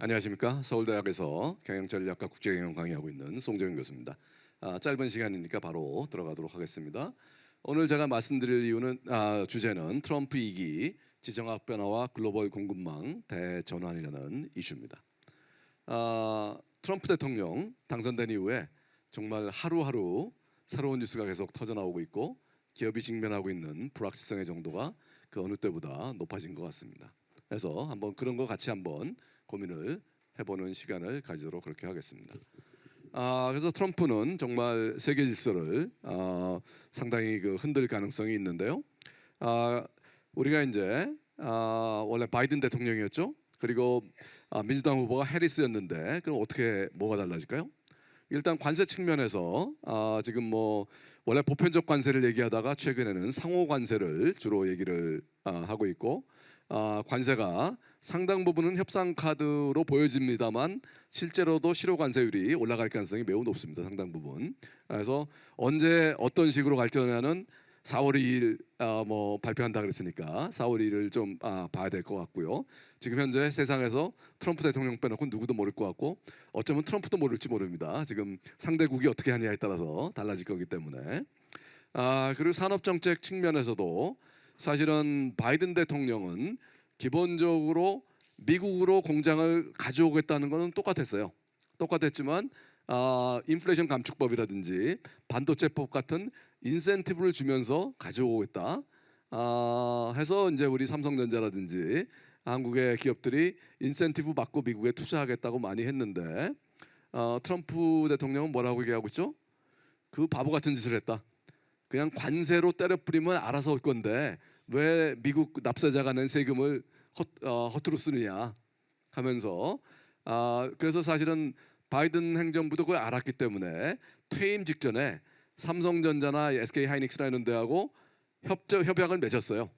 안녕하십니까. 서울대학에서 경영전략과 국제경영 강의하고 있는 송정현 교수입니다. 짧은 시간이니까 바로 들어가도록 하겠습니다. 오늘 제가 말씀드릴 주제는 트럼프 2기 지정학 변화와 글로벌 공급망 대전환이라는 이슈입니다. 트럼프 대통령 당선된 이후에 정말 하루하루 새로운 뉴스가 계속 터져나오고 있고 기업이 직면하고 있는 불확실성의 정도가 그 어느 때보다 높아진 것 같습니다. 그래서 한번 그런 거 같이 한번 고민을 해보는 시간을 가지도록 그렇게 하겠습니다. 그래서 트럼프는 정말 세계 질서를 상당히 흔들 가능성이 있는데요. 우리가 이제 원래 바이든 대통령이었죠. 그리고 민주당 후보가 해리스였는데 그럼 어떻게 뭐가 달라질까요? 일단 관세 측면에서 지금 원래 보편적 관세를 얘기하다가 최근에는 상호 관세를 주로 얘기를 하고 있고 관세가 상당 부분은 협상 카드로 보여집니다만 실제로도 실효 관세율이 올라갈 가능성이 매우 높습니다. 상당 부분. 그래서 언제 어떤 식으로 갈 거냐는 4월 2일 발표한다 그랬으니까 4월 2일을 좀 봐야 될 것 같고요. 지금 현재 세상에서 트럼프 대통령 빼놓고 누구도 모를 것 같고 어쩌면 트럼프도 모를지 모릅니다. 지금 상대국이 어떻게 하냐에 따라서 달라질 거기 때문에 그리고 산업정책 측면에서도 사실은 바이든 대통령은 기본적으로 미국으로 공장을 가져오겠다는 것은 똑같았어요. 똑같았지만 인플레이션 감축법이라든지 반도체법 같은 인센티브를 주면서 가져오겠다 해서 이제 우리 삼성전자라든지 한국의 기업들이 인센티브 받고 미국에 투자하겠다고 많이 했는데 트럼프 대통령은 뭐라고 얘기하고 있죠? 그 바보 같은 짓을 했다. 그냥 관세로 때려 뿌리면 알아서 올 건데 왜 미국 납세자가 낸 세금을 허투루 쓰느냐 하면서 그래서 사실은 바이든 행정부도 그걸 알았기 때문에 퇴임 직전에 삼성전자나 SK 하이닉스나 이런 데하고 협약을 맺었어요.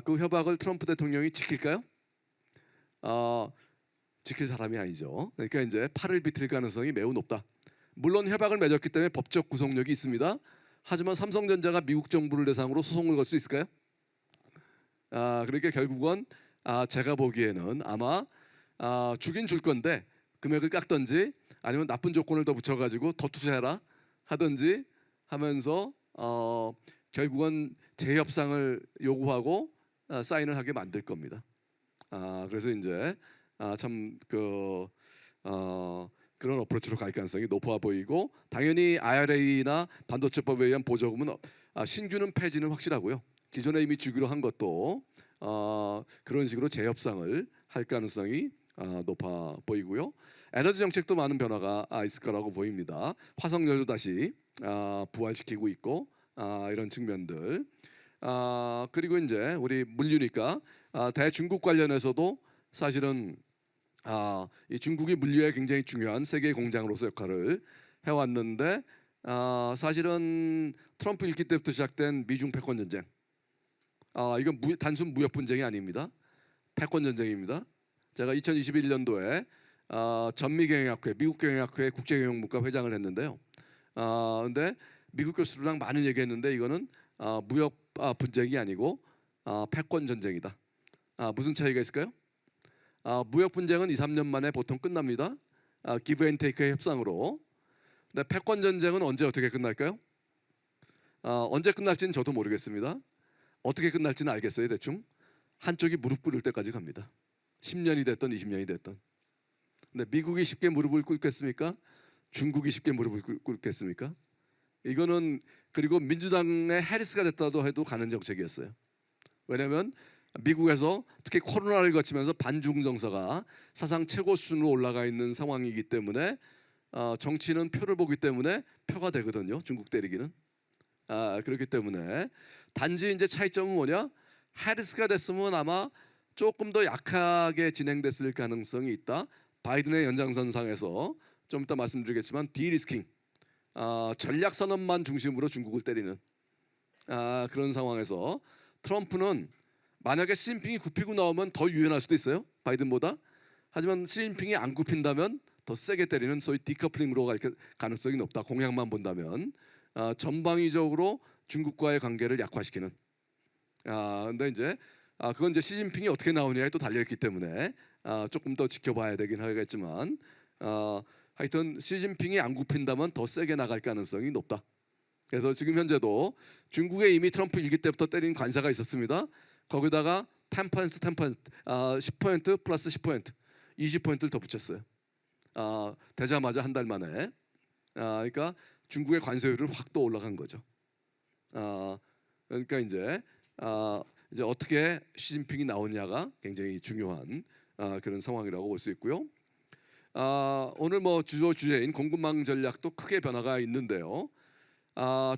그 협약을 트럼프 대통령이 지킬까요? 지킬 사람이 아니죠. 그러니까 이제 팔을 비틀 가능성이 매우 높다. 물론 협약을 맺었기 때문에 법적 구속력이 있습니다. 하지만 삼성전자가 미국 정부를 대상으로 소송을 걸 수 있을까요? 그러니까 결국은 제가 보기에는 아마 주긴 줄 건데 금액을 깎든지 아니면 나쁜 조건을 더 붙여가지고 더 투자해라 하든지 하면서 결국은 재협상을 요구하고 사인을 하게 만들 겁니다. 그래서 이제 그런 어프로치로 갈 가능성이 높아 보이고 당연히 IRA나 반도체법에 의한 보조금은 신규는 폐지는 확실하고요. 기존에 이미 주기로 한 것도 그런 식으로 재협상을 할 가능성이 높아 보이고요. 에너지 정책도 많은 변화가 있을 거라고 보입니다. 화석연료 다시 부활시키고 있고 이런 측면들. 그리고 이제 우리 물류니까 대중국 관련해서도 사실은 이 중국이 물류에 굉장히 중요한 세계 공장으로서 역할을 해왔는데 사실은 트럼프 일기 때부터 시작된 미중 패권 전쟁. 이건 단순 무역 분쟁이 아닙니다. 패권 전쟁입니다. 제가 2021년도에 전미경영학회, 미국경영학회 국제경영국가 회장을 했는데요. 근데 미국 교수들랑 많은 얘기했는데 이거는 무역 분쟁이 아니고 패권 전쟁이다. 무슨 차이가 있을까요? 무역 분쟁은 2, 3년 만에 보통 끝납니다. 기브 앤 테이크의 협상으로. 근데 패권 전쟁은 언제 어떻게 끝날까요? 언제 끝날지는 저도 모르겠습니다. 어떻게 끝날지는 알겠어요. 대충 한쪽이 무릎 꿇을 때까지 갑니다. 10년이 됐던 20년이 됐던. 근데 미국이 쉽게 무릎을 꿇겠습니까? 중국이 쉽게 무릎을 꿇겠습니까? 이거는 그리고 민주당의 해리스가 됐다도 해도 가는 정책이었어요. 왜냐하면 미국에서 특히 코로나를 거치면서 반중 정서가 사상 최고 수준으로 올라가 있는 상황이기 때문에 정치는 표를 보기 때문에 표가 되거든요. 중국 때리기는. 그렇기 때문에 단지 이제 차이점은 뭐냐? 해리스가 됐으면 아마 조금 더 약하게 진행됐을 가능성이 있다. 바이든의 연장선상에서 좀 이따 말씀드리겠지만 디리스킹, 전략 선언만 중심으로 중국을 때리는 그런 상황에서 트럼프는 만약에 시진핑이 굽히고 나오면 더 유연할 수도 있어요. 바이든보다. 하지만 시진핑이 안 굽힌다면 더 세게 때리는 소위 디커플링으로 갈 가능성이 높다. 공약만 본다면 전방위적으로 중국과의 관계를 약화시키는. 근데 이제 그건 이제 시진핑이 어떻게 나오냐에 또 달려있기 때문에 조금 더 지켜봐야 되긴 하겠지만 하여튼 시진핑이 안 굽힌다면 더 세게 나갈 가능성이 높다. 그래서 지금 현재도 중국에 이미 트럼프 일기 때부터 때린 관세가 있었습니다. 거기다가 10% 10% 플러스 10% 20%를 더 붙였어요. 되자마자 한 달 만에. 그러니까 중국의 관세율은 확 또 올라간 거죠. 그러니까 이제 어떻게 시진핑이 나오냐가 굉장히 중요한 그런 상황이라고 볼 수 있고요. 오늘 뭐 주제인 공급망 전략도 크게 변화가 있는데요.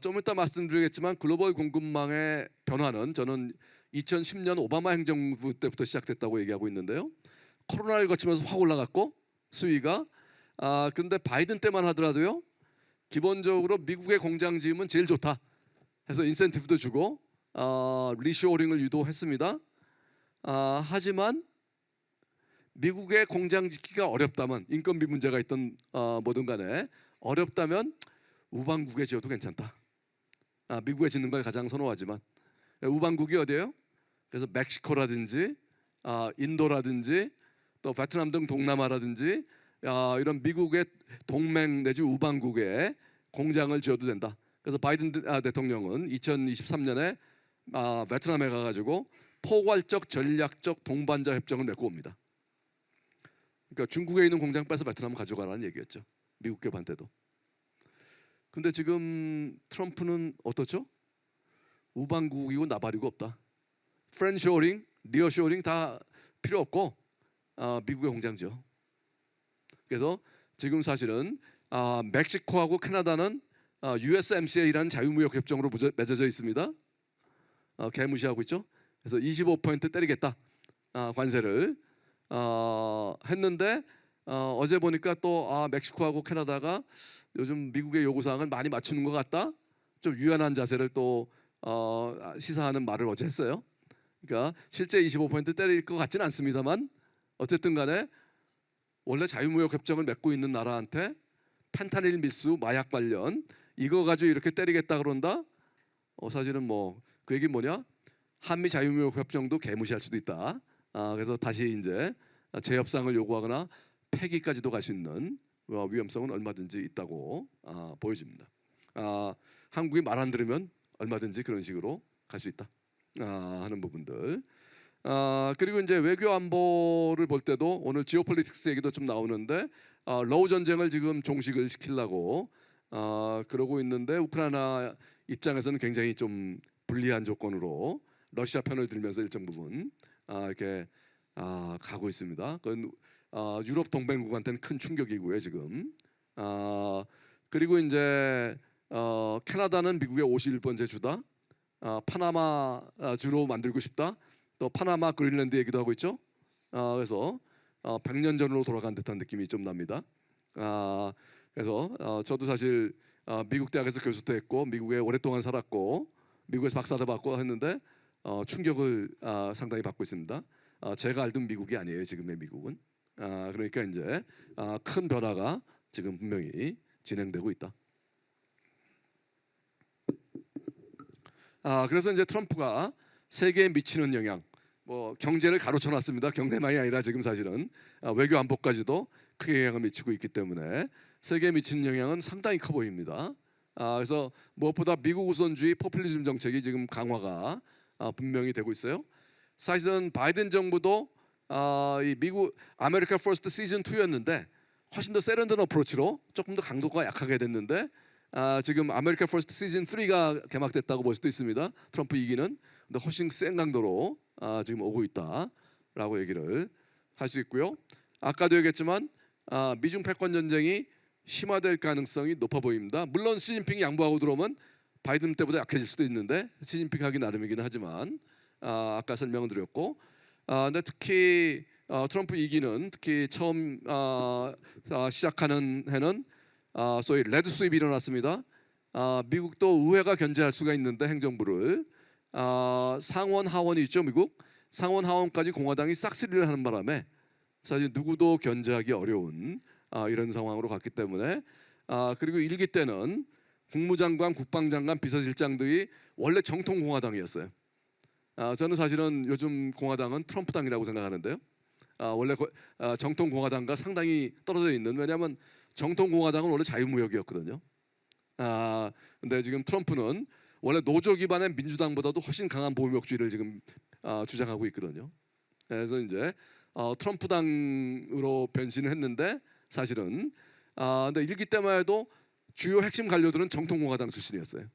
좀 이따 말씀드리겠지만 글로벌 공급망의 변화는 저는 2010년 오바마 행정부 때부터 시작됐다고 얘기하고 있는데요. 코로나를 거치면서 확 올라갔고 수위가 그런데 바이든 때만 하더라도요. 기본적으로 미국의 공장 지으면 제일 좋다 해서 인센티브도 주고 리쇼어링을 유도했습니다. 하지만 미국의 공장 짓기가 어렵다면 인건비 문제가 있던 뭐든 간에 어렵다면 우방국에 지어도 괜찮다. 미국에 짓는 걸 가장 선호하지만 우방국이 어디예요? 그래서 멕시코라든지 인도라든지 또 베트남 등 동남아라든지 이런 미국의 동맹 내지 우방국에 공장을 지어도 된다. 그래서 바이든 대통령은 2023년에 베트남에 가가지고 포괄적 전략적 동반자 협정을 맺고 옵니다. 그러니까 중국에 있는 공장 빼서 베트남 가져가라는 얘기였죠. 미국 ገብ한테도. 근데 지금 트럼프는 어떻죠? 우방국이고 나발이고 없다. 프렌쇼링, 리어쇼링 다 필요 없고 미국의 공장죠. 그래서 지금 사실은 멕시코하고 캐나다는 USMCA라는 자유무역 협정으로 맺어져 있습니다. 개무시하고 있죠. 그래서 25% 때리겠다 관세를 했는데 어제 보니까 또 멕시코하고 캐나다가 요즘 미국의 요구사항을 많이 맞추는 것 같다. 좀 유연한 자세를 또 시사하는 말을 어제 했어요. 그러니까 실제 25% 때릴 것 같지는 않습니다만 어쨌든 간에 원래 자유무역 협정을 맺고 있는 나라한테 펜타닐 밀수 마약 관련 이거 가지고 이렇게 때리겠다 그런다. 사실은 뭐 그 얘기 뭐냐? 한미 자유무역 협정도 개무시할 수도 있다. 그래서 다시 이제 재협상을 요구하거나 폐기까지도 갈 수 있는 위험성은 얼마든지 있다고 보여집니다. 한국이 말 안 들으면 얼마든지 그런 식으로 갈 수 있다 하는 부분들. 그리고 이제 외교 안보를 볼 때도 오늘 지오폴리틱스 얘기도 좀 나오는데 러우 전쟁을 지금 종식을 시키려고 그러고 있는데 우크라이나 입장에서는 굉장히 좀 불리한 조건으로 러시아 편을 들면서 일정 부분 이렇게 가고 있습니다. 그건 유럽 동맹국한테는 큰 충격이고요 지금. 그리고 이제 캐나다는 미국의 51번째 주다. 파나마 주로 만들고 싶다. 또 파나마 그린랜드 얘기도 하고 있죠. 그래서 100년 전으로 돌아간 듯한 느낌이 좀 납니다. 그래서 저도 사실 미국 대학에서 교수도 했고 미국에 오랫동안 살았고 미국에서 박사도 받고 했는데 충격을 상당히 받고 있습니다. 제가 알던 미국이 아니에요 지금의 미국은. 그러니까 이제 큰 변화가 지금 분명히 진행되고 있다. 그래서 이제 트럼프가 세계에 미치는 영향, 뭐 경제를 가로쳐놨습니다. 경제만이 아니라 지금 사실은 외교 안보까지도 크게 영향을 미치고 있기 때문에 세계에 미치는 영향은 상당히 커 보입니다. 그래서 무엇보다 미국 우선주의 포퓰리즘 정책이 지금 강화가 분명히 되고 있어요. 사실은 바이든 정부도 이 미국 아메리카 퍼스트 시즌 2였는데 훨씬 더 세련된 어프로치로 조금 더 강도가 약하게 됐는데 지금 아메리카 퍼스트 시즌 3가 개막됐다고 볼 수도 있습니다. 트럼프 2기는 근데 훨씬 센 강도로 지금 오고 있다라고 얘기를 할 수 있고요. 아까도 얘기했지만 미중 패권 전쟁이 심화될 가능성이 높아 보입니다. 물론 시진핑이 양보하고 들어오면 바이든 때보다 약해질 수도 있는데 시진핑 하기 나름이기는 하지만 아까 설명을 드렸고 근데 특히 트럼프 2기는 특히 처음 시작하는 해는 소위 레드 수입이 일어났습니다. 미국도 의회가 견제할 수가 있는데 행정부를 상원 하원이 있죠. 미국 상원 하원까지 공화당이 싹쓸이를 하는 바람에 사실 누구도 견제하기 어려운 이런 상황으로 갔기 때문에 그리고 1기 때는 국무장관, 국방장관, 비서실장들이 원래 정통 공화당이었어요. 저는 사실은 요즘 공화당은 트럼프당이라고 생각하는데요. 원래 정통 공화당과 상당히 떨어져 있는, 왜냐하면 정통 공화당은 원래 자유무역이었거든요. 근데 지금 트럼프는 원래 노조 기반의 민주당보다도 훨씬 강한 보호무역주의를 지금 주장하고 있거든요. 그래서 이제 트럼프당으로 변신을 했는데, 사실은 근데 1기 때만 해도 주요 핵심 관료들은 정통 공화당 출신이었어요.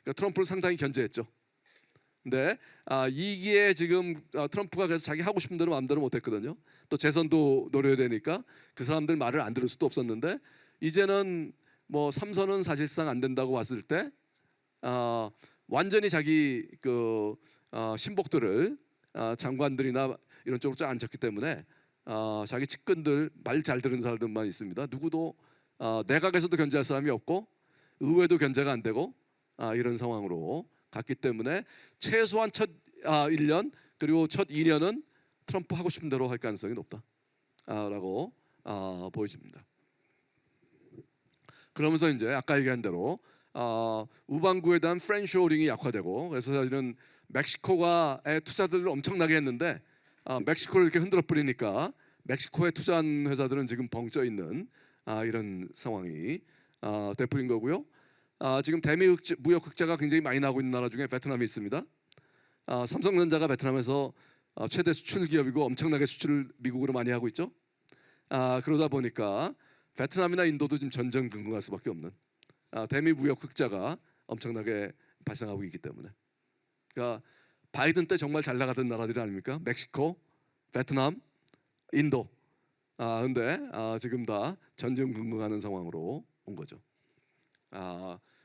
그러니까 트럼프를 상당히 견제했죠. 근데 2기에 지금 트럼프가 그래서 자기 하고 싶은 대로 마음대로 못했거든요. 또 재선도 노려야 되니까 그 사람들 말을 안 들을 수도 없었는데, 이제는 뭐 3선은 사실상 안 된다고 봤을 때 완전히 자기 신복들을 장관들이나 이런 쪽으로 쫙 앉혔기 때문에 자기 측근들, 말 잘 들은 사람들만 있습니다. 누구도 내각에서도 견제할 사람이 없고 의회도 견제가 안 되고 이런 상황으로 갔기 때문에 최소한 첫 1년 그리고 첫 2년은 트럼프 하고 싶은 대로 할 가능성이 높다라고 보여집니다. 그러면서 이제 아까 얘기한 대로 우방구에 대한 프렌쇼링이 약화되고, 그래서 사실은 멕시코가의 투자들을 엄청나게 했는데 멕시코를 이렇게 흔들어 버리니까 멕시코에 투자한 회사들은 지금 벙쪄 있는 이런 상황이 되풀인 거고요. 지금 대미 무역 흑자가 굉장히 많이 나고 있는 나라 중에 베트남이 있습니다. 삼성전자가 베트남에서 최대 수출 기업이고 엄청나게 수출을 미국으로 많이 하고 있죠. 그러다 보니까 베트남이나 인도도 지금 전전긍긍할 수밖에 없는 대미 무역 흑자가 엄청나게 발생하고 있기 때문에, 그러니까 바이든 때 정말 잘 나가던 나라들이 아닙니까? 멕시코, 베트남, 인도. 근데 지금 다 전전긍긍하는 상황으로 온 거죠.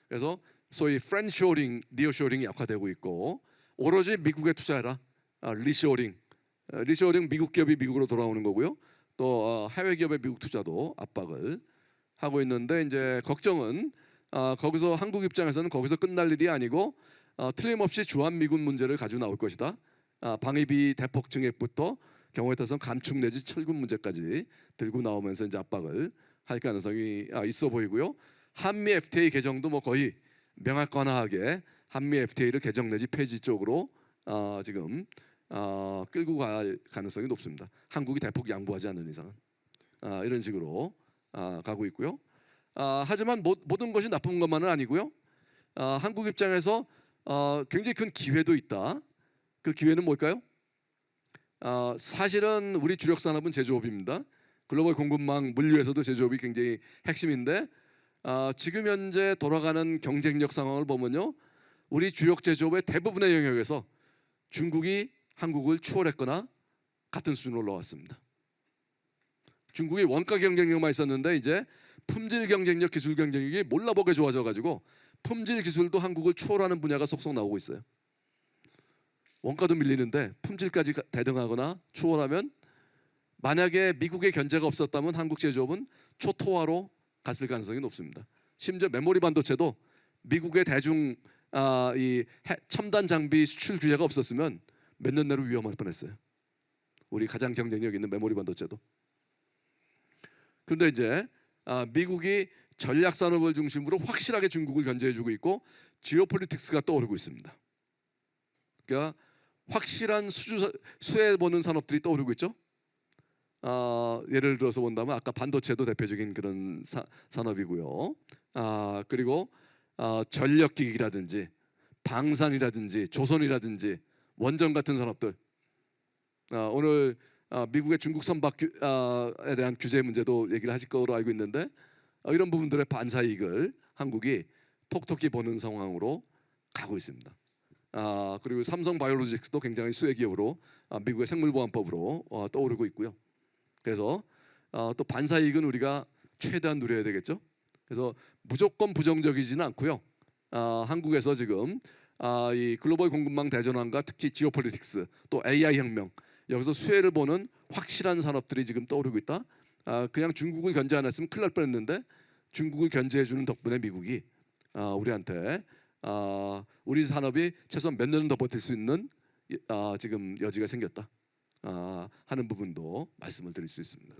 그래서 소위 프렌쇼링, 니어쇼링이 약화되고 있고, 오로지 미국에 투자해라, 리쇼링, 리쇼링 미국 기업이 미국으로 돌아오는 거고요. 또 해외 기업의 미국 투자도 압박을 하고 있는데, 이제 걱정은 거기서 한국 입장에서는 거기서 끝날 일이 아니고 틀림없이 주한미군 문제를 가지고 나올 것이다. 방위비 대폭 증액부터 경우에 따라서 감축 내지 철군 문제까지 들고 나오면서 이제 압박을 할 가능성이 있어 보이고요. 한미 FTA 개정도 뭐 거의 명확관하게 한미 FTA를 개정 내지 폐지 쪽으로 지금 끌고 갈 가능성이 높습니다. 한국이 대폭 양보하지 않는 이상은 이런 식으로 가고 있고요. 하지만 모든 것이 나쁜 것만은 아니고요. 한국 입장에서 굉장히 큰 기회도 있다. 그 기회는 뭘까요? 사실은 우리 주력 산업은 제조업입니다. 글로벌 공급망 물류에서도 제조업이 굉장히 핵심인데, 지금 현재 돌아가는 경쟁력 상황을 보면요, 우리 주력 제조업의 대부분의 영역에서 중국이 한국을 추월했거나 같은 수준으로 올라왔습니다. 중국이 원가 경쟁력만 있었는데 이제 품질 경쟁력, 기술 경쟁력이 몰라보게 좋아져가지고 품질 기술도 한국을 추월하는 분야가 속속 나오고 있어요. 원가도 밀리는데 품질까지 대등하거나 추월하면, 만약에 미국의 견제가 없었다면 한국 제조업은 초토화로 갔을 가능성이 높습니다. 심지어 메모리 반도체도 미국의 대중 이 첨단 장비 수출 규제가 없었으면 몇 년 내로 위험할 뻔했어요. 우리 가장 경쟁력 있는 메모리 반도체도. 그런데 이제 미국이 전략 산업을 중심으로 확실하게 중국을 견제해주고 있고, 지오폴리틱스가 떠오르고 있습니다. 그러니까 확실한 수혜 보는 산업들이 떠오르고 있죠. 예를 들어서 본다면 아까 반도체도 대표적인 그런 산업이고요. 그리고 전력기기라든지 방산이라든지 조선이라든지 원전 같은 산업들. 오늘 미국의 중국 선박에 대한 규제 문제도 얘기를 하실 거로 알고 있는데, 이런 부분들의 반사이익을 한국이 톡톡히 보는 상황으로 가고 있습니다. 그리고 삼성 바이오로직스도 굉장히 수혜 기업으로 미국의 생물보안법으로 떠오르고 있고요. 그래서 또 반사이익은 우리가 최대한 누려야 되겠죠. 그래서 무조건 부정적이지는 않고요. 한국에서 지금 이 글로벌 공급망 대전환과 특히 지오폴리틱스, 또 AI 혁명, 여기서 수혜를 보는 확실한 산업들이 지금 떠오르고 있다. 그냥 중국을 견제 안 했으면 큰일 날 뻔했는데, 중국을 견제해주는 덕분에 미국이 우리한테 우리 산업이 최소한 몇 년은 더 버틸 수 있는 지금 여지가 생겼다 하는 부분도 말씀을 드릴 수 있습니다.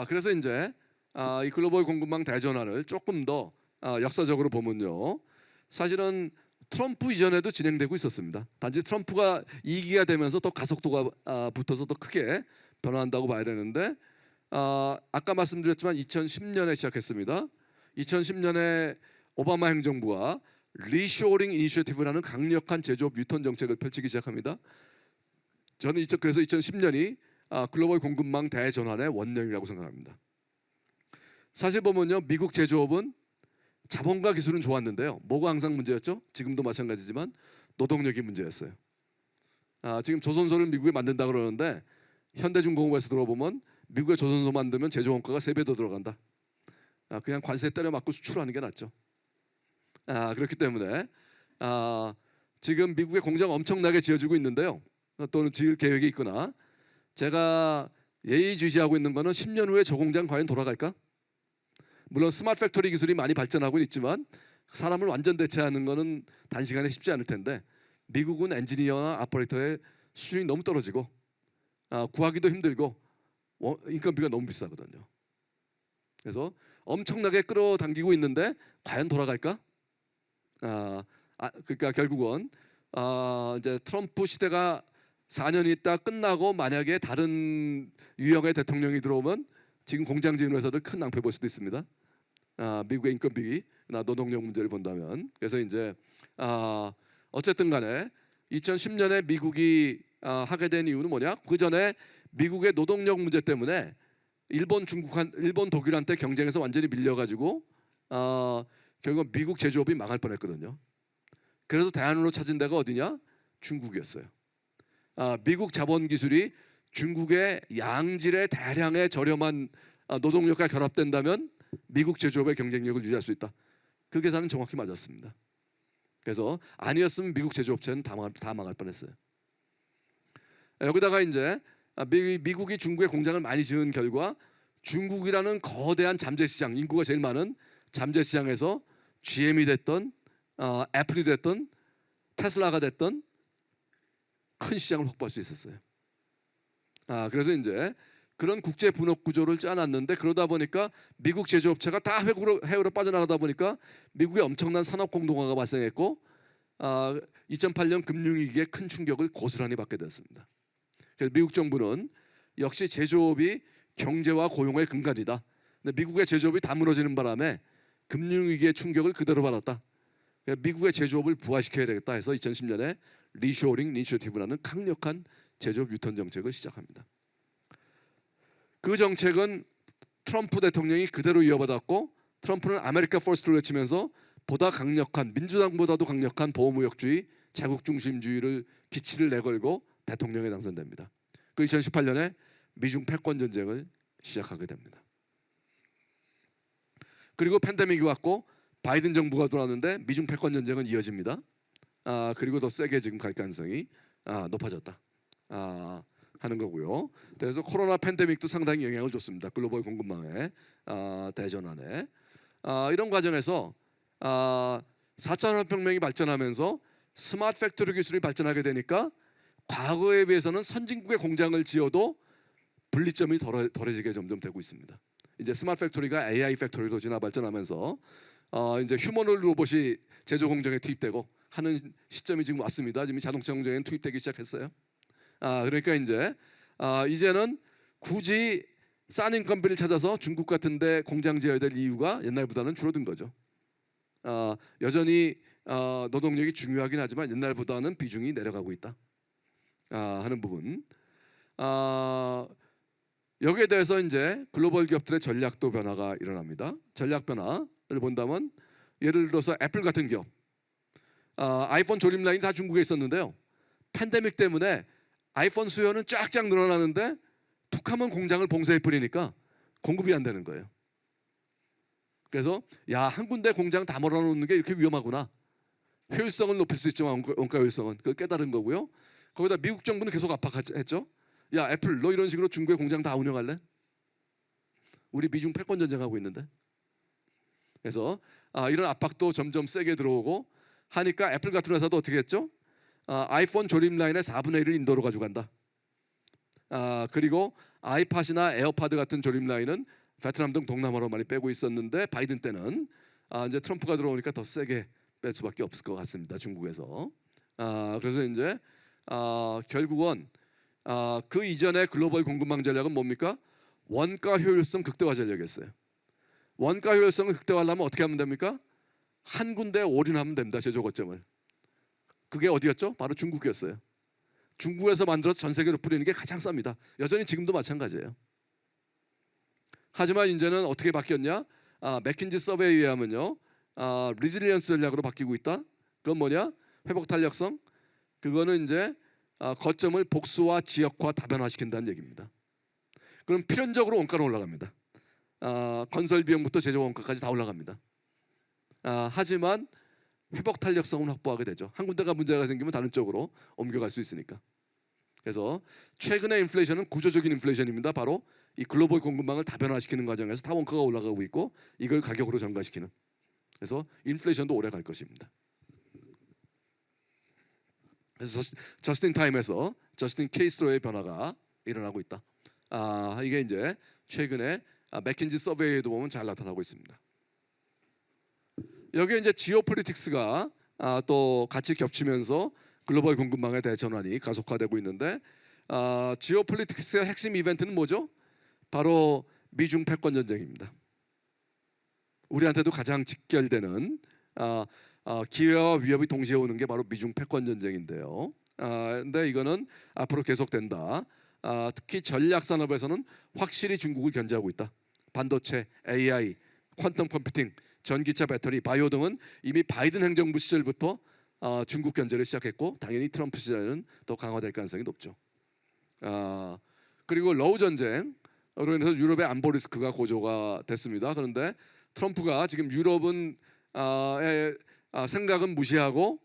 그래서 이제 이 글로벌 공급망 대전환을 조금 더 역사적으로 보면요, 사실은 트럼프 이전에도 진행되고 있었습니다. 단지 트럼프가 2기가 되면서 더 가속도가 붙어서 더 크게 변화한다고 봐야 되는데, 아까 말씀드렸지만 2010년에 시작했습니다. 2010년에 오바마 행정부가 리쇼링 이니셔티브라는 강력한 제조업 유턴 정책을 펼치기 시작합니다. 저는 그래서 2010년이 글로벌 공급망 대전환의 원년이라고 생각합니다. 사실 보면요, 미국 제조업은 자본과 기술은 좋았는데요, 뭐가 항상 문제였죠? 지금도 마찬가지지만 노동력이 문제였어요. 지금 조선소를 미국에 만든다 그러는데 현대중공업에서 들어보면 미국에 조선소 만들면 제조 원가가 3배 더 들어간다. 그냥 관세 때려 맞고 수출하는 게 낫죠. 그렇기 때문에 지금 미국의 공장 엄청나게 지어지고 있는데요, 또는 지을 계획이 있거나, 제가 예의주시하고 있는 거는 10년 후에 저 공장 과연 돌아갈까? 물론 스마트 팩토리 기술이 많이 발전하고 있지만 사람을 완전 대체하는 거는 단시간에 쉽지 않을 텐데, 미국은 엔지니어나 아퍼레이터의 수준이 너무 떨어지고 구하기도 힘들고 인건비가 너무 비싸거든요. 그래서 엄청나게 끌어당기고 있는데 과연 돌아갈까? 그러니까 결국은 이제 트럼프 시대가 4년 있다 끝나고 만약에 다른 유형의 대통령이 들어오면 지금 공장 지은 회사들 큰 낭패 볼 수도 있습니다. 미국의 인건비나 노동력 문제를 본다면. 그래서 이제 어쨌든 간에 2010년에 미국이 하게 된 이유는 뭐냐? 그 전에 미국의 노동력 문제 때문에 일본, 독일한테 경쟁에서 완전히 밀려가지고 결국 미국 제조업이 망할 뻔했거든요. 그래서 대안으로 찾은 데가 어디냐? 중국이었어요. 미국 자본 기술이 중국의 양질의 대량의 저렴한 노동력과 결합된다면 미국 제조업의 경쟁력을 유지할 수 있다. 그 계산은 정확히 맞았습니다. 그래서 아니었으면 미국 제조업체는 다 망할 뻔했어요. 여기다가 이제 미국이 중국에 공장을 많이 지은 결과 중국이라는 거대한 잠재 시장, 인구가 제일 많은 잠재 시장에서 GM이 됐던 애플이 됐던 테슬라가 됐던 큰 시장을 확보할 수 있었어요. 그래서 이제 그런 국제 분업 구조를 짜놨는데, 그러다 보니까 미국 제조업체가 다 해외로 빠져나가다 보니까 미국에 엄청난 산업 공동화가 발생했고 2008년 금융위기에 큰 충격을 고스란히 받게 됐습니다. 그래서 미국 정부는 역시 제조업이 경제와 고용의 근간이다. 근데 미국의 제조업이 다 무너지는 바람에 금융위기의 충격을 그대로 받았다. 미국의 제조업을 부활시켜야 되겠다 해서 2010년에 리쇼링 이니셔티브라는 강력한 제조업 유턴 정책을 시작합니다. 그 정책은 트럼프 대통령이 그대로 이어받았고, 트럼프는 아메리카 퍼스트를 외치면서 보다 강력한, 민주당보다도 강력한 보호무역주의, 자국중심주의를 기치를 내걸고 대통령에 당선됩니다. 그 2018년에 미중 패권 전쟁을 시작하게 됩니다. 그리고 팬데믹이 왔고 바이든 정부가 돌아왔는데 미중 패권 전쟁은 이어집니다. 그리고 더 세게 지금 갈 가능성이 높아졌다 하는 거고요. 그래서 코로나 팬데믹도 상당히 영향을 줬습니다. 글로벌 공급망의 대전환에. 이런 과정에서 4차 산업혁명이 발전하면서 스마트 팩토리 기술이 발전하게 되니까 과거에 비해서는 선진국의 공장을 지어도 분리점이 덜해지게 점점 되고 있습니다. 이제 스마트 팩토리가 AI 팩토리로 진화 발전하면서 이제 휴머노id 로봇이 제조 공장에 투입되고 하는 시점이 지금 왔습니다. 지금 자동차 공장에 투입되기 시작했어요. 그러니까 이제는 굳이 싼 인건비를 찾아서 중국 같은데 공장 지어야 될 이유가 옛날보다는 줄어든 거죠. 여전히 노동력이 중요하긴 하지만 옛날보다는 비중이 내려가고 있다 하는 부분. 여기에 대해서 이제 글로벌 기업들의 전략도 변화가 일어납니다. 전략 변화를 본다면 예를 들어서 애플 같은 기업, 아이폰 조립 라인이 다 중국에 있었는데요. 팬데믹 때문에 아이폰 수요는 쫙쫙 늘어나는데 툭하면 공장을 봉쇄해 버리니까 공급이 안 되는 거예요. 그래서 한 군데 공장 다 몰아놓는 게 이렇게 위험하구나. 효율성을 높일 수 있지만 원가 효율성은 그걸 깨달은 거고요. 거기다 미국 정부는 계속 압박했죠. 야, 애플 너 이런 식으로 중국의 공장 다 운영할래? 우리 미중 패권 전쟁하고 있는데. 그래서 이런 압박도 점점 세게 들어오고 하니까 애플 같은 회사도 어떻게 했죠? 아이폰 조립 라인의 4분의 1을 인도로 가져간다. 그리고 아이팟이나 에어팟 같은 조립 라인은 베트남 등 동남아로 많이 빼고 있었는데 바이든 때는 이제 트럼프가 들어오니까 더 세게 뺄 수밖에 없을 것 같습니다. 중국에서. 그래서 이제 결국은 그 이전의 글로벌 공급망 전략은 뭡니까? 원가 효율성 극대화 전략이었어요. 원가 효율성을 극대화하려면 어떻게 하면 됩니까? 한 군데에 올인하면 됩니다. 제조 거점을. 그게 어디였죠? 바로 중국이었어요. 중국에서 만들어서 전 세계로 뿌리는 게 가장 쌉니다. 여전히 지금도 마찬가지예요. 하지만 이제는 어떻게 바뀌었냐? 맥킨지 서베이에 의하면요, 리질리언스 전략으로 바뀌고 있다. 그건 뭐냐? 회복 탄력성. 그거는 이제 거점을 복수와 지역화 다변화시킨다는 얘기입니다. 그럼 필연적으로 원가는 올라갑니다. 건설 비용부터 제조 원가까지 다 올라갑니다. 하지만 회복 탄력성은 확보하게 되죠. 한 군데가 문제가 생기면 다른 쪽으로 옮겨갈 수 있으니까. 그래서 최근의 인플레이션은 구조적인 인플레이션입니다. 바로 이 글로벌 공급망을 다변화시키는 과정에서 다 원가가 올라가고 있고 이걸 가격으로 전가시키는. 그래서 인플레이션도 오래 갈 것입니다. 그래서 저스틴 타임에서 저스틴 케이스로의 변화가 일어나고 있다. 이게 이제 최근에 맥킨지 서베이에도 보면 잘 나타나고 있습니다. 여기에 이제 지오폴리틱스가 또 같이 겹치면서 글로벌 공급망의 대전환이 가속화되고 있는데 지오폴리틱스의 핵심 이벤트는 뭐죠? 바로 미중 패권 전쟁입니다. 우리한테도 가장 직결되는 기회와 위협이 동시에 오는 게 바로 미중 패권 전쟁인데요. 근데 이거는 앞으로 계속된다. 특히 전략 산업에서는 확실히 중국을 견제하고 있다. 반도체, AI, 퀀텀 컴퓨팅, 전기차 배터리, 바이오 등은 이미 바이든 행정부 시절부터 중국 견제를 시작했고 당연히 트럼프 시절에는 더 강화될 가능성이 높죠. 그리고 러우 전쟁으로 인해서 유럽의 안보 리스크가 고조가 됐습니다. 그런데 트럼프가 지금 유럽은 생각은 무시하고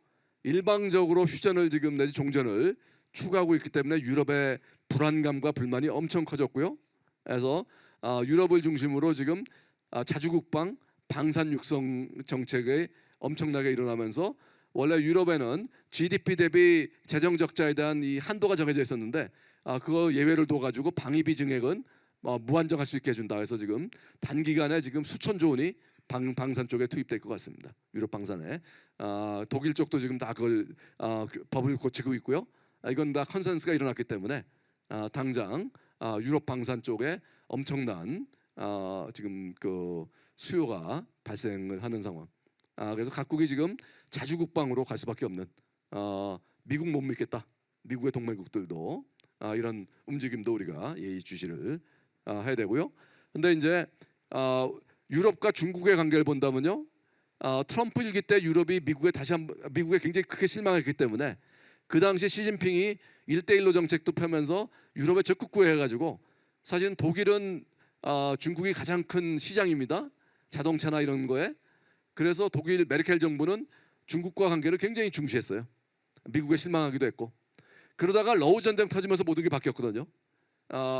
일방적으로 휴전을 지금 내지 종전을 추구하고 있기 때문에 유럽의 불안감과 불만이 엄청 커졌고요. 그래서 유럽을 중심으로 지금 자주국방, 방산 육성 정책이 엄청나게 일어나면서 원래 유럽에는 GDP 대비 재정 적자에 대한 이 한도가 정해져 있었는데 그거 예외를 둬가지고 방위비 증액은 무한정할 수 있게 해준다. 해서 지금 단기간에 지금 수천조 원이 방산 쪽에 투입될 것 같습니다. 유럽 방산에. 독일 쪽도 지금 다 그걸 법을 고치고 있고요. 이건 다 컨센서스가 일어났기 때문에 당장 유럽 방산 쪽에 엄청난 지금 그 수요가 발생을 하는 상황. 그래서 각국이 지금 자주국방으로 갈 수밖에 없는. 미국 못 믿겠다. 미국의 동맹국들도 이런 움직임도 우리가 예의주시를 해야 되고요. 근데 이제 유럽과 중국의 관계를 본다면요, 트럼프 일기 때 유럽이 미국에 굉장히 크게 실망했기 때문에 그 당시 시진핑이 1대1로 정책도 펴면서 유럽에 적극 구애해가지고 사실은 독일은 중국이 가장 큰 시장입니다. 자동차나 이런 거에. 그래서 독일 메르켈 정부는 중국과 관계를 굉장히 중시했어요. 미국에 실망하기도 했고. 그러다가 러우 전쟁 터지면서 모든 게 바뀌었거든요.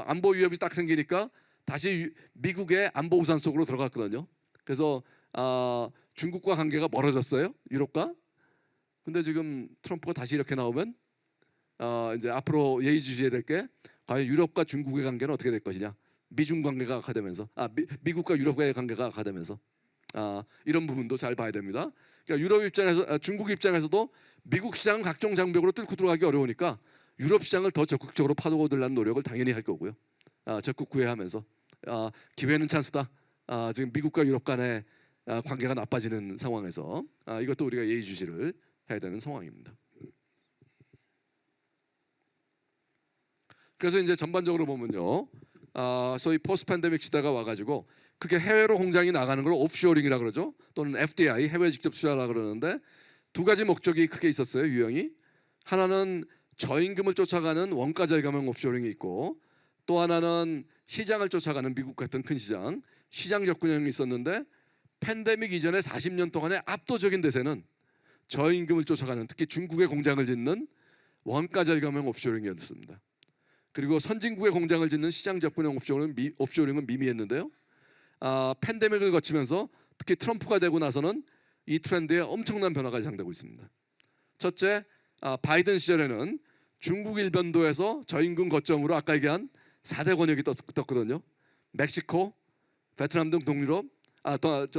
안보 위협이 딱 생기니까 다시 미국의 안보 우산 속으로 들어갔거든요. 그래서 중국과 관계가 멀어졌어요. 유럽과. 근데 지금 트럼프가 다시 이렇게 나오면 이제 앞으로 예의주시해야 될 게 과연 유럽과 중국의 관계는 어떻게 될 것이냐. 미중 관계가 악화되면서 미국과 유럽과의 관계가 악화되면서 이런 부분도 잘 봐야 됩니다. 그러니까 유럽 입장에서 중국 입장에서도 미국 시장은 각종 장벽으로 뚫고 들어가기 어려우니까 유럽 시장을 더 적극적으로 파고들려는 노력을 당연히 할 거고요. 적극 구애하면서 기회는 찬스다. 지금 미국과 유럽 간의 관계가 나빠지는 상황에서 이것도 우리가 예의주시를 해야 되는 상황입니다. 그래서 이제 전반적으로 보면요, 소위 포스트 팬데믹 시대가 와가지고 그게 해외로 공장이 나가는 걸 오프쇼링이라 그러죠. 또는 FDI, 해외 직접 투자라 그러는데 두 가지 목적이 크게 있었어요. 유형이. 하나는 저임금을 쫓아가는 원가 절감형 오프쇼링이 있고 또 하나는 시장을 쫓아가는 미국 같은 큰 시장 접근형이 있었는데 팬데믹 이전에 40년 동안의 압도적인 대세는 저임금을 쫓아가는 특히 중국의 공장을 짓는 원가 절감형 오프쇼링이었습니다. 그리고 선진국의 공장을 짓는 시장 접근형 오프쇼링은 미미했는데요. 팬데믹을 거치면서 특히 트럼프가 되고 나서는 이 트렌드에 엄청난 변화가 예상되고 있습니다. 첫째, 바이든 시절에는 중국 일변도에서 저임금 거점으로 아까 얘기한 4대 권역이 떴거든요. 멕시코, 베트남 등 동유럽,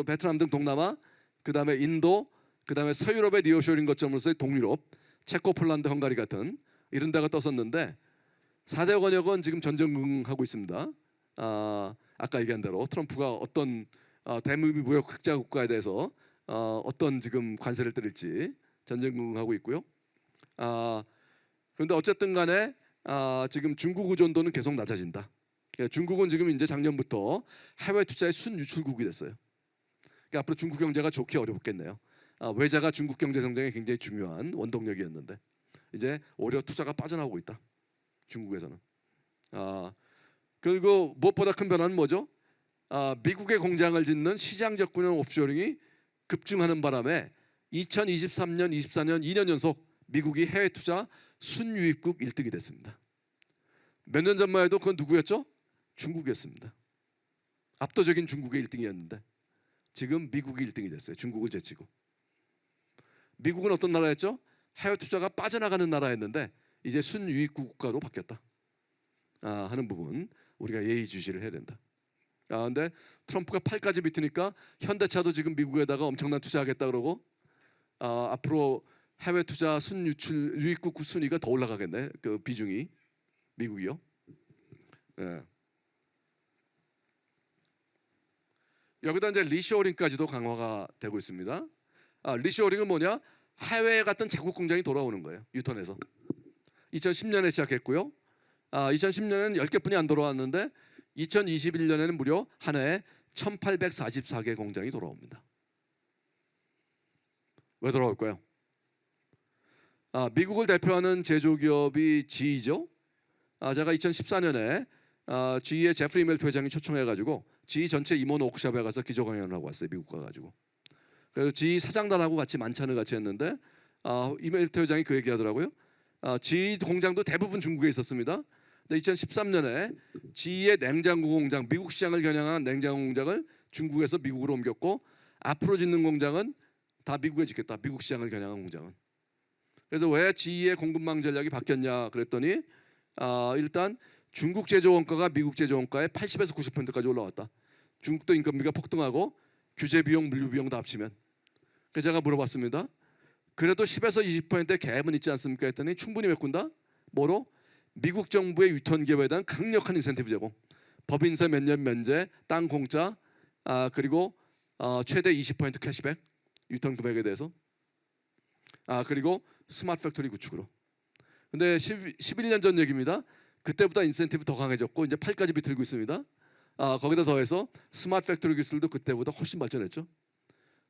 베트남 등 동남아, 그 다음에 인도, 그다음에 서유럽의 니어쇼링 거점으로서의 동유럽, 체코, 폴란드, 헝가리 같은 이런 데가 떴었는데 4대 권역은 지금 전쟁하고 있습니다. 아까 얘기한 대로 트럼프가 어떤 대무비 무역 흑자 국가에 대해서 어떤 지금 관세를 때릴지 전쟁하고 있고요. 그런데 어쨌든 간에 지금 중국 의존도는 계속 낮아진다. 중국은 지금 이제 작년부터 해외 투자의 순유출국이 됐어요. 그러니까 앞으로 중국 경제가 좋기 어렵겠네요. 외자가 중국 경제 성장에 굉장히 중요한 원동력이었는데 이제 오히려 투자가 빠져나오고 있다. 중국에서는. 그리고 무엇보다 큰 변화는 뭐죠? 미국의 공장을 짓는 시장적 군용 옵쇼링이 급증하는 바람에 2023년, 24년 2년 연속 미국이 해외 투자 순유입국 1등이 됐습니다. 몇 년 전만 해도 그건 누구였죠? 중국이었습니다. 압도적인 중국의 1등이었는데 지금 미국이 1등이 됐어요. 중국을 제치고. 미국은 어떤 나라였죠? 해외 투자가 빠져나가는 나라였는데 이제 순유입국 국가로 바뀌었다 하는 부분 우리가 예의주시를 해야 된다. 근데 트럼프가 팔까지 비트니까 현대차도 지금 미국에다가 엄청난 투자하겠다 그러고 앞으로 해외 투자 순유출 유입국 순위가 더 올라가겠네. 그 비중이 미국이요. 네. 여기다 이제 리쇼어링까지도 강화가 되고 있습니다. 리쇼어링은 뭐냐? 해외에 갔던 자국 공장이 돌아오는 거예요. 유턴해서 2010년에 시작했고요. 2010년에는 10개뿐이 안 돌아왔는데 2021년에는 무려 한 해에 1844개 공장이 돌아옵니다. 왜 돌아올까요? 미국을 대표하는 제조기업이 GE죠. 제가 2014년에 GE의 제프리 멜트 회장이 초청해가지고 GE 전체 임원 워크숍에 가서 기조 강연을 하고 왔어요. 미국 가가지고. 그래서 GE 사장단하고 같이 만찬을 같이 했는데 이멜트 회장이 그 얘기하더라고요. GE 공장도 대부분 중국에 있었습니다. 근데 2013년에 GE의 냉장고 공장, 미국 시장을 겨냥한 냉장고 공장을 중국에서 미국으로 옮겼고 앞으로 짓는 공장은 다 미국에 짓겠다. 미국 시장을 겨냥한 공장은. 그래서 왜 GE의 공급망 전략이 바뀌었냐 그랬더니 일단 중국 제조 원가가 미국 제조 원가의 80에서 90%까지 올라왔다. 중국도 인건비가 폭등하고 규제 비용, 물류 비용 다 합치면. 그래서 제가 물어봤습니다. 그래도 10에서 20%의 갭은 있지 않습니까? 했더니 충분히 메꾼다. 뭐로? 미국 정부의 유턴 기업에 대한 강력한 인센티브 제공. 법인세 몇 년 면제, 땅 공짜, 그리고 최대 20% 캐시백 유턴 금액에 대해서. 그리고 스마트 팩토리 구축으로. 근데 11년 전 얘기입니다. 그때보다 인센티브 더 강해졌고 이제 8까지 비틀고 있습니다. 거기다 더해서 스마트 팩토리 기술도 그때보다 훨씬 발전했죠.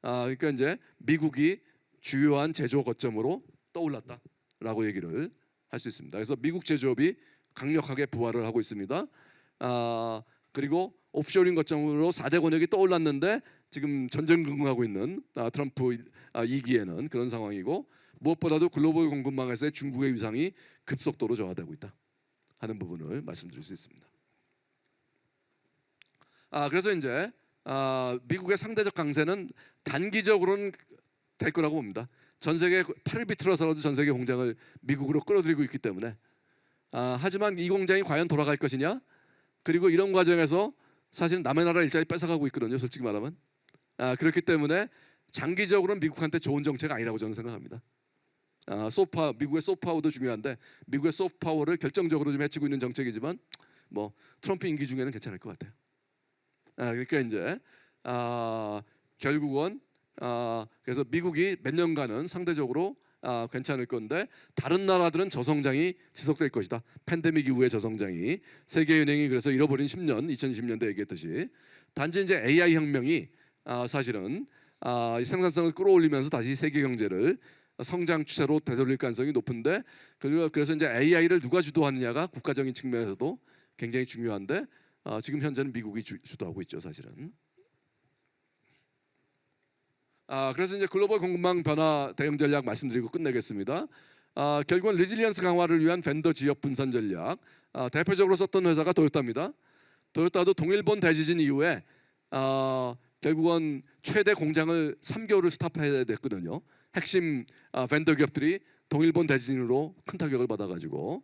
그러니까 이제 미국이 주요한 제조 거점으로 떠올랐다라고 얘기를 할 수 있습니다. 그래서 미국 제조업이 강력하게 부활을 하고 있습니다. 그리고 옵쇼링 거점으로 4대 권역이 떠올랐는데 지금 전전긍긍하고 있는 트럼프 2기에는 그런 상황이고 무엇보다도 글로벌 공급망에서의 중국의 위상이 급속도로 저하되고 있다 하는 부분을 말씀드릴 수 있습니다. 그래서 이제 미국의 상대적 강세는 단기적으로는 될 거라고 봅니다. 전 세계 팔을 비틀어서라도 전 세계 공장을 미국으로 끌어들이고 있기 때문에 하지만 이 공장이 과연 돌아갈 것이냐? 그리고 이런 과정에서 사실은 남의 나라 일자리 뺏어가고 있거든요. 솔직히 말하면 그렇기 때문에 장기적으로는 미국한테 좋은 정책 아니라고 저는 생각합니다. 미국의 소프트파워도 중요한데 미국의 소프트파워를 결정적으로 좀 해치고 있는 정책이지만 뭐 트럼프 임기 중에는 괜찮을 것 같아요. 그러니까 이제 결국은 그래서 미국이 몇 년간은 상대적으로 괜찮을 건데 다른 나라들은 저성장이 지속될 것이다. 팬데믹 이후의 저성장이 세계은행이 그래서 잃어버린 10년, 2020년대 얘기했듯이 단지 이제 AI 혁명이 사실은 생산성을 끌어올리면서 다시 세계 경제를 성장 추세로 되돌릴 가능성이 높은데 그래서 이제 AI를 누가 주도하느냐가 국가적인 측면에서도 굉장히 중요한데 지금 현재는 미국이 주도하고 있죠, 사실은. 그래서 이제 글로벌 공급망 변화 대응 전략 말씀드리고 끝내겠습니다. 결국은 리질리언스 강화를 위한 벤더 지역 분산 전략. 대표적으로 썼던 회사가 도요타입니다. 도요타도 동일본 대지진 이후에 결국은 최대 공장을 3개월을 스탑해야 됐거든요. 핵심 벤더 기업들이 동일본 대지진으로 큰 타격을 받아가지고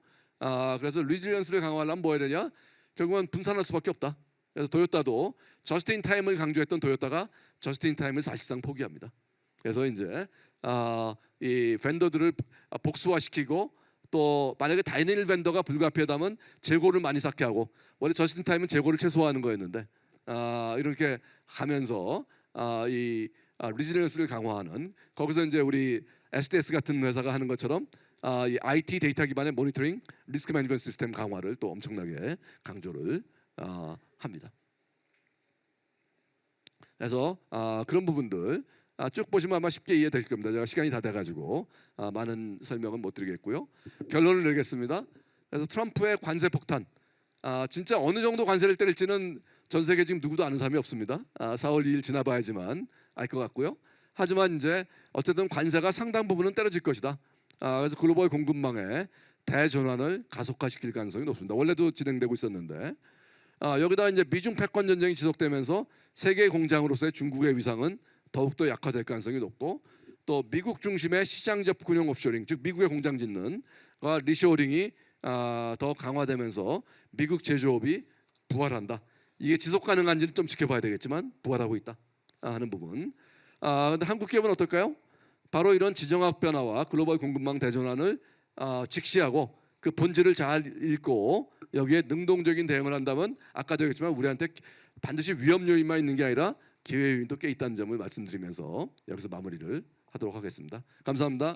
그래서 리질리언스를 강화하려면 뭐 해야 되냐? 결국은 분산할 수밖에 없다. 그래서 도요타도 저스트 인 타임을 강조했던 도요타가 저스트 인 타임을 사실상 포기합니다. 그래서 이제 이 벤더들을 복수화시키고 또 만약에 다인일 벤더가 불가피하다면 재고를 많이 쌓게 하고 원래 저스트 타임은 재고를 최소화하는 거였는데 이렇게 하면서 이 리지던스를 강화하는 거기서 이제 우리 SDS 같은 회사가 하는 것처럼 이 IT 데이터 기반의 모니터링 리스크 매니지먼트 시스템 강화를 또 엄청나게 강조를 합니다. 그래서 그런 부분들 쭉 보시면 아마 쉽게 이해되실 겁니다. 제가 시간이 다 돼가지고 많은 설명은 못 드리겠고요. 결론을 내리겠습니다. 그래서 트럼프의 관세 폭탄, 진짜 어느 정도 관세를 때릴지는 전 세계 지금 누구도 아는 사람이 없습니다. 4월 2일 지나봐야지만 알 것 같고요. 하지만 이제 어쨌든 관세가 상당 부분은 때려질 것이다. 그래서 글로벌 공급망의 대전환을 가속화시킬 가능성이 높습니다. 원래도 진행되고 있었는데 여기다 이제 미중 패권 전쟁이 지속되면서 세계 공장으로서의 중국의 위상은 더욱더 약화될 가능성이 높고 또 미국 중심의 시장 접근형 옵쇼링, 즉 미국의 공장 짓는 리쇼어링이 더 강화되면서 미국 제조업이 부활한다. 이게 지속 가능한지는 좀 지켜봐야 되겠지만 부활하고 있다 하는 부분. 근데 한국 기업은 어떨까요? 바로 이런 지정학 변화와 글로벌 공급망 대전환을 직시하고 그 본질을 잘 읽고 여기에 능동적인 대응을 한다면 아까도 얘기했지만 우리한테 반드시 위험 요인만 있는 게 아니라 기회 요인도 꽤 있다는 점을 말씀드리면서 여기서 마무리를 하도록 하겠습니다. 감사합니다.